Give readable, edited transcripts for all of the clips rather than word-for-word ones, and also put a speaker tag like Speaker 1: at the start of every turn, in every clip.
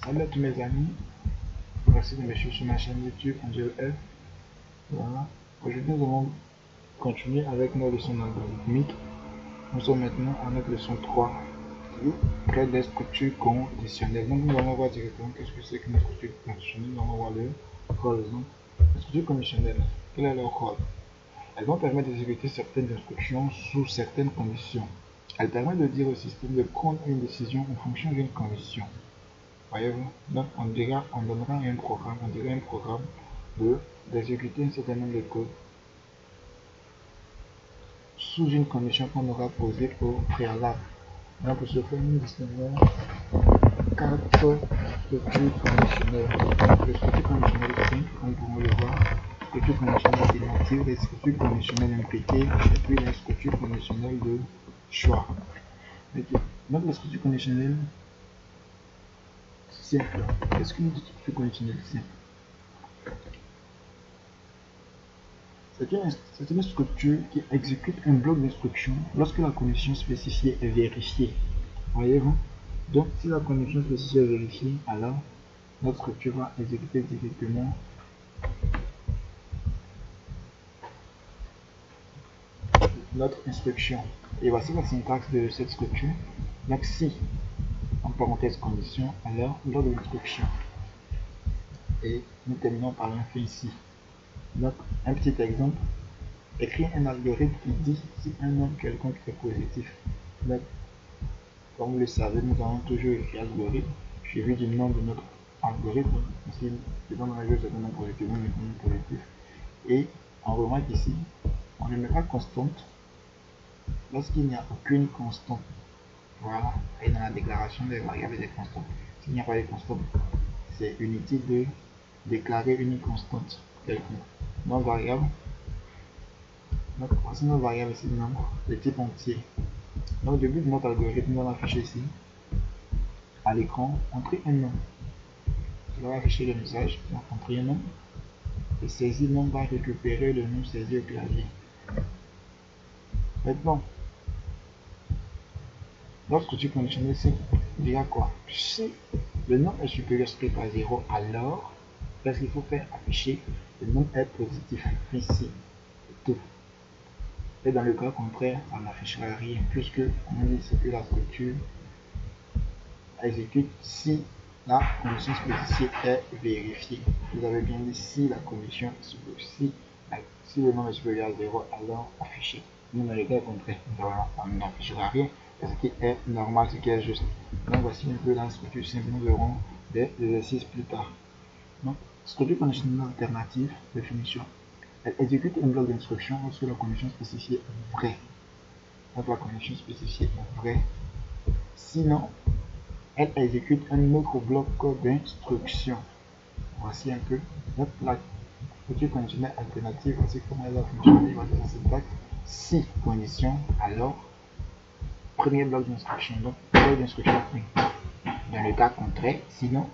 Speaker 1: Salut à tous mes amis, merci de me suivre sur ma chaîne YouTube Angel F. Voilà. Aujourd'hui nous allons continuer avec nos leçons d'algorithmique. Nous sommes maintenant à notre leçon 3 qui traite des structures conditionnelles. Donc nous allons voir directement qu'est-ce que c'est qu'une structure conditionnelle. Nous allons voir le rôle. Les structures conditionnelles, quel est leur rôle? Elles vont permettre d'exécuter certaines instructions sous certaines conditions. Elles permettent de dire au système de prendre une décision en fonction d'une condition. Voyez-vous, donc on donnera un programme, d'exécuter un certain nombre de codes sous une condition qu'on aura posée au préalable. Donc pour ce faire, nous distinguons 4 structures conditionnelles. Les structures conditionnelles simples, comme nous pouvons le voir, les structures conditionnelles inactives, les structures conditionnelles impliquées, et puis les structures conditionnelles de choix. Donc les structures conditionnelles simple. Qu'est-ce qu'une structure conditionnelle simple? C'est une structure qui exécute un bloc d'instruction lorsque la condition spécifiée est vérifiée. Voyez-vous? Donc, si la condition spécifiée est vérifiée, alors notre structure va exécuter directement notre instruction. Et voici la syntaxe de cette structure. Donc, si, en parenthèse condition, alors bloc d'instruction. Et nous terminons par un fait ici. Donc, un petit exemple. Écrire un algorithme qui dit si un nombre quelconque est positif. Donc, comme vous le savez, nous avons toujours écrit algorithme suivi du nom de notre algorithme. Ici, devant la règle, c'est un nombre positif, un nombre positif. Et on remarque ici, on ne met pas constante lorsqu'il n'y a aucune constante. Voilà. Et dans la déclaration des variables et des constantes, s'il n'y a pas de constante, c'est inutile de déclarer une constante quelconque. Non variable. Donc, voici nos variables ici, nombre de type entier. Donc, au début de notre algorithme, nous allons afficher ici, à l'écran, entrer un nom. Cela va afficher le message, donc entrer un nom. Et saisir nom va récupérer le nom saisi au clavier. Maintenant, notre structure conditionnelle, c'est dire quoi? Si le nom est supérieur à 0, alors, qu'est-ce qu'il faut faire? Afficher le nom est positif. Ici, tout. Et dans le cas contraire, ça n'affichera rien, puisque on dit que la structure exécute si la condition spécifiée est vérifiée. Vous avez bien dit si la condition si le nom est supérieur à 0, alors affiché. Nous, dans le cas contraire, ça n'affichera rien, ce qui est normal, ce qui est juste. Donc voici un peu la structure simple. Nous verrons des exercices plus tard. Donc, structure conditionnelle alternative, définition. Elle exécute un bloc d'instruction lorsque la condition spécifiée est vraie. Donc la condition spécifiée est vraie. Sinon, elle exécute un autre bloc d'instruction. Voici un peu. Donc la structure conditionnelle alternative, voici comment elle va fonctionner. Voici la syntaxe. Si condition, alors premier bloc d'instruction. Donc bloc d'instruction 1. Dans le cas contraire, sinon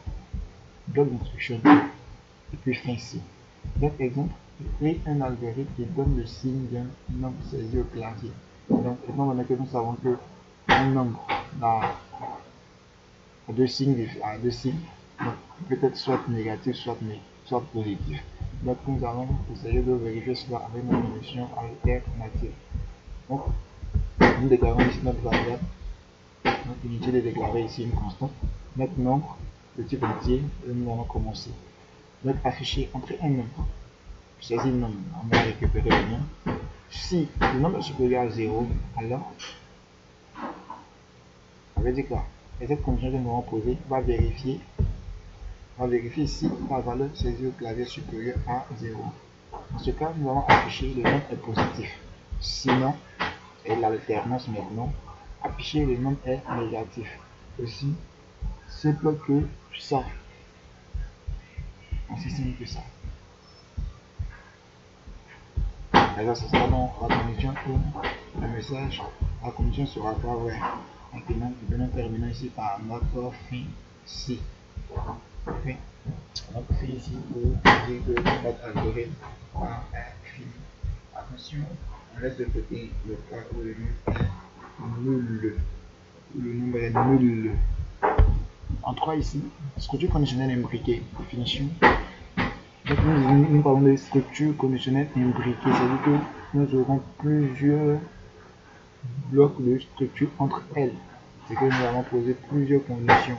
Speaker 1: bloc d'instruction 2. Et puis fin ici. Donc exemple. Et un algorithme qui donne le signe d'un nombre saisi au clavier. Donc, étant donné que nous savons que un nombre a deux signes, donc peut être soit négatif, soit positif. Donc, nous allons essayer de vérifier cela avec notre condition alternative. Donc, nous déclarons ici notre variable. Donc, inutile de déclarer ici une constante. Notre nombre de type entier, et nous allons commencer. Donc, afficher, entrer un nombre. Saisir le nombre, on va récupérer le nom. Si le nombre est supérieur à 0, alors, ça veut dire quoi? Et cette condition que nous allons poser va vérifier si la valeur saisie au clavier est supérieure à 0. Dans ce cas, nous allons afficher le nom est positif. Sinon, et l'alternance maintenant, afficher le nom est négatif. Aussi simple que ça. Aussi simple que ça. Alors, ce sera donc la condition où le message, la condition sera pas vraie. Maintenant, nous venons terminer ici par notre fin ci. Okay. Donc, fin ici pour dire que notre algorithme est fini. Attention, on laisse de côté le cas où le nombre est nul. Le nombre est nul. en 3 ici, structure conditionnelle imbriquée, définition. Donc nous parlons de structure conditionnelle imbriquée, c'est-à-dire que nous aurons plusieurs blocs de structure entre elles. C'est que nous allons poser plusieurs conditions.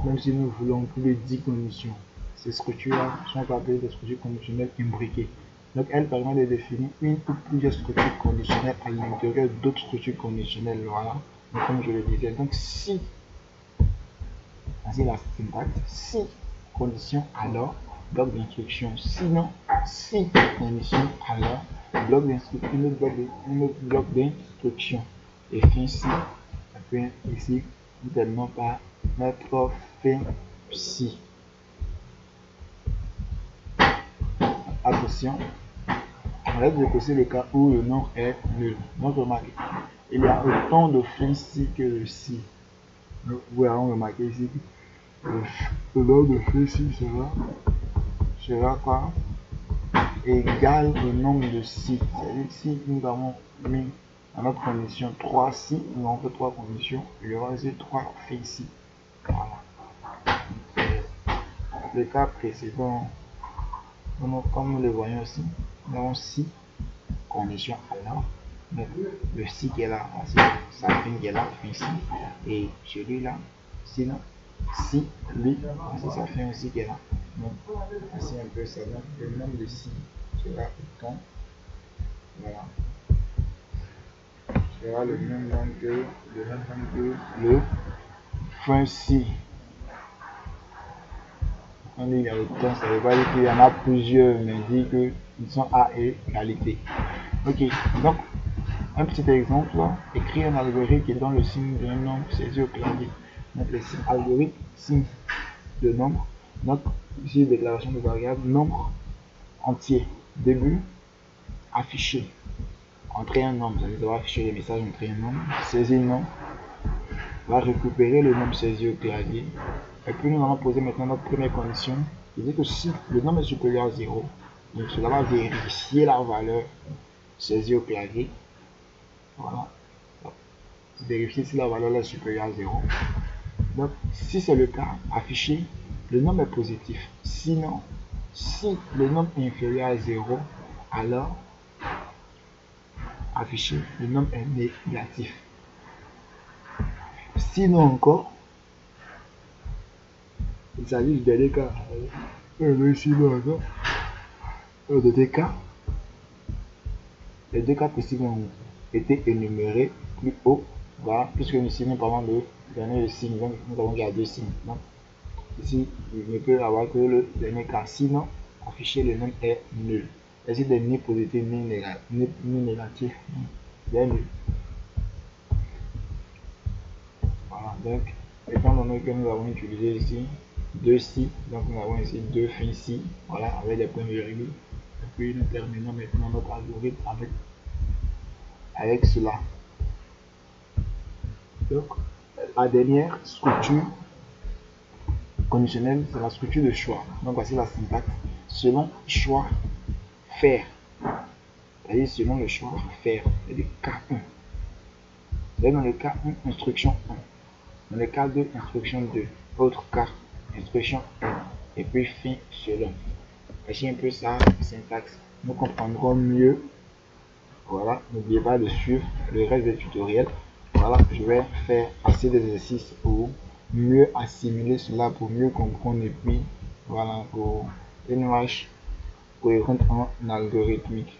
Speaker 1: Même si nous voulons plus de 10 conditions, ces structures-là sont appelées des structures conditionnelles imbriquées. Donc elles permettent de définir une ou plusieurs structures conditionnelles à l'intérieur d'autres structures conditionnelles. Voilà. Donc, comme je le disais, donc si, ainsi la syntaxe, si condition alors bloc d'instruction, sinon si condition alors bloc d'instruction, un autre bloc d'instruction. Et fin si, après ici, nous terminons par notre fin si. Attention, on laisse de côté le cas où le nombre est nul. Donc remarquez, il y a autant de fin si que de si. Vous allez remarquer ici que le nombre de fin si sera quoi? Égal au nombre de si. C'est-à-dire si nous avons mis dans notre condition 3 si, nous avons fait 3 conditions, il y aura aussi 3 fin si. Voilà. Le cas précédent, comme nous le voyons aussi, nous avons si condition alors, le si qui est là, sa fin qui est là, fin si, et celui-là, sinon, si, lui, c'est sa fin aussi qui est là. Donc, ainsi un peu ça, donc le nombre de si sera autant, voilà, sera le même nombre que le fin si. On dit il y a autant, ça veut pas dire qu'il y en a plusieurs, mais dit qu'ils sont à égalité. Ok, donc un petit exemple, écrire un algorithme qui donne le signe d'un nombre saisi au clavier. Donc le signe algorithme, signe de nombre, donc ici déclaration de variable, nombre entier, début, affiché, entrer un nombre, ça va afficher les messages, entrer un nombre, saisir un nombre, va récupérer le nombre saisi au clavier. Et puis nous allons poser maintenant notre première condition, qui dit que si le nombre est supérieur à 0, donc cela va vérifier la valeur saisie au clavier. Voilà. Vérifier si la valeur est supérieure à 0. Donc si c'est le cas, afficher le nombre est positif. Sinon, si le nombre est inférieur à 0, alors afficher le nombre est négatif. Sinon encore, il s'agit du dernier cas. Sinon encore, de deux cas, les deux cas possibles ont été énumérés plus haut, voilà, puisque ici nous parlons de donner le signe, donc nous avons déjà deux signes. Donc, ici, il ne peut avoir que le dernier cas, sinon afficher le nombre est nul. Ici, des ni positifs ni négatifs, il est nul. Voilà, donc étant donné que nous avons utilisé ici deux si, donc nous avons ici deux fins si, voilà, avec des points virgules. Et puis nous terminons maintenant notre algorithme avec cela. Donc la dernière structure conditionnelle, c'est la structure de choix. Donc voici la syntaxe. Selon choix faire, c'est-à-dire selon le choix faire, c'est-à-dire K1. C'est dans le cas 1, instruction 1. Dans le cas 2, instruction 2. Autre cas, instruction 1. Et puis fin selon. Voici un peu ça, syntaxe. Nous comprendrons mieux. Voilà, n'oubliez pas de suivre le reste des tutoriels. Voilà, je vais faire assez d'exercices pour mieux assimiler cela, pour mieux comprendre et puis voilà, pour une marche cohérente en algorithmique.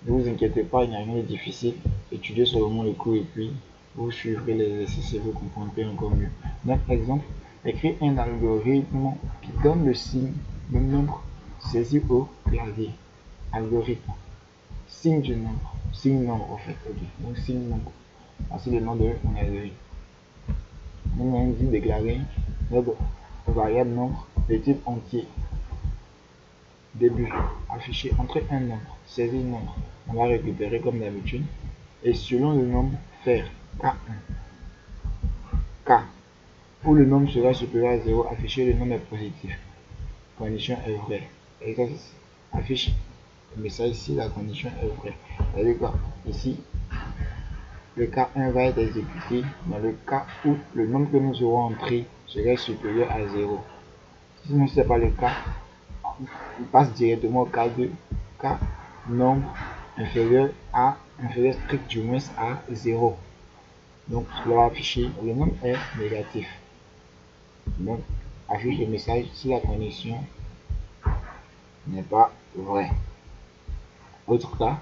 Speaker 1: Ne vous inquiétez pas, il n'y a rien de difficile. Étudiez seulement le cours et puis vous suivrez les exercices et vous comprendrez encore mieux. Donc, exemple, écrire un algorithme qui donne le signe, le nombre saisi au clavier. Algorithme. Signe du nombre. Signe nombre, en fait. Ok. Donc, signe nombre. Voici le nom de mon algorithme. Nous allons déclarer notre variable nombre de type entier. Début, afficher, entrer un nombre, saisir nombre. On va récupérer comme d'habitude. Et selon le nombre, faire K1. K. Où le nombre sera supérieur à 0, afficher le nombre est positif. Condition est vraie. Exercice. Affiche le message ici, la condition est vraie. C'est-à-dire quoi? Ici, le cas 1 va être exécuté dans le cas où le nombre que nous aurons entré serait supérieur à 0. Sinon, ce n'est pas le cas, on passe directement au cas 2, cas nombre inférieur strict du moins à 0. Donc, cela va afficher le nombre est négatif. Donc, affiche le message si la condition n'est pas vraie. Autre cas,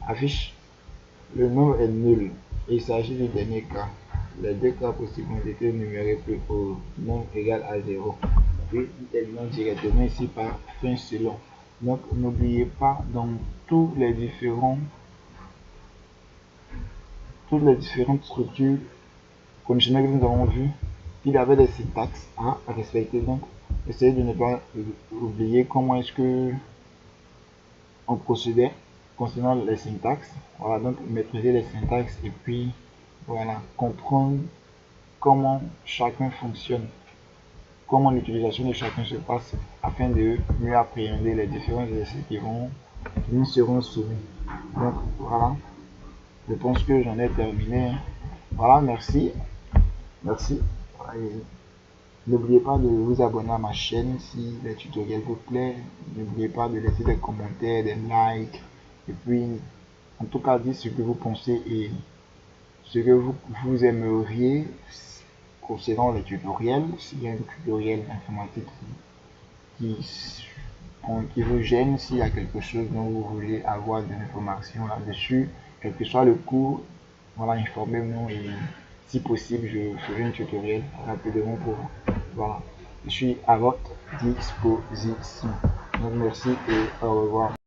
Speaker 1: affiche le nombre est nul. Il s'agit du dernier cas. Les deux cas possibles ont été numérés plus au nombre égal à 0. Puis, il termine directement ici par fin selon. Donc, n'oubliez pas dans toutes les différentes structures conditionnelles que nous avons vues, il y avait des syntaxes à respecter. Donc, essayez de ne pas oublier comment est-ce que on procédait concernant les syntaxes. Voilà, donc maîtriser les syntaxes et puis voilà, comprendre comment chacun fonctionne, comment l'utilisation de chacun se passe afin de mieux appréhender les différents exercices qui nous seront soumis. Donc voilà, je pense que j'en ai terminé. Voilà, merci. N'oubliez pas de vous abonner à ma chaîne si les tutoriels vous plaisent. N'oubliez pas de laisser des commentaires, des likes. Et puis, en tout cas, dites ce que vous pensez et ce que vous aimeriez concernant les tutoriels. S'il y a un tutoriel informatique qui vous gêne, s'il y a quelque chose dont vous voulez avoir des informations là-dessus, quel que soit le cours, voilà, informez-moi et si possible, je ferai un tutoriel rapidement pour vous. Voilà, je suis à votre disposition. Donc merci et au revoir.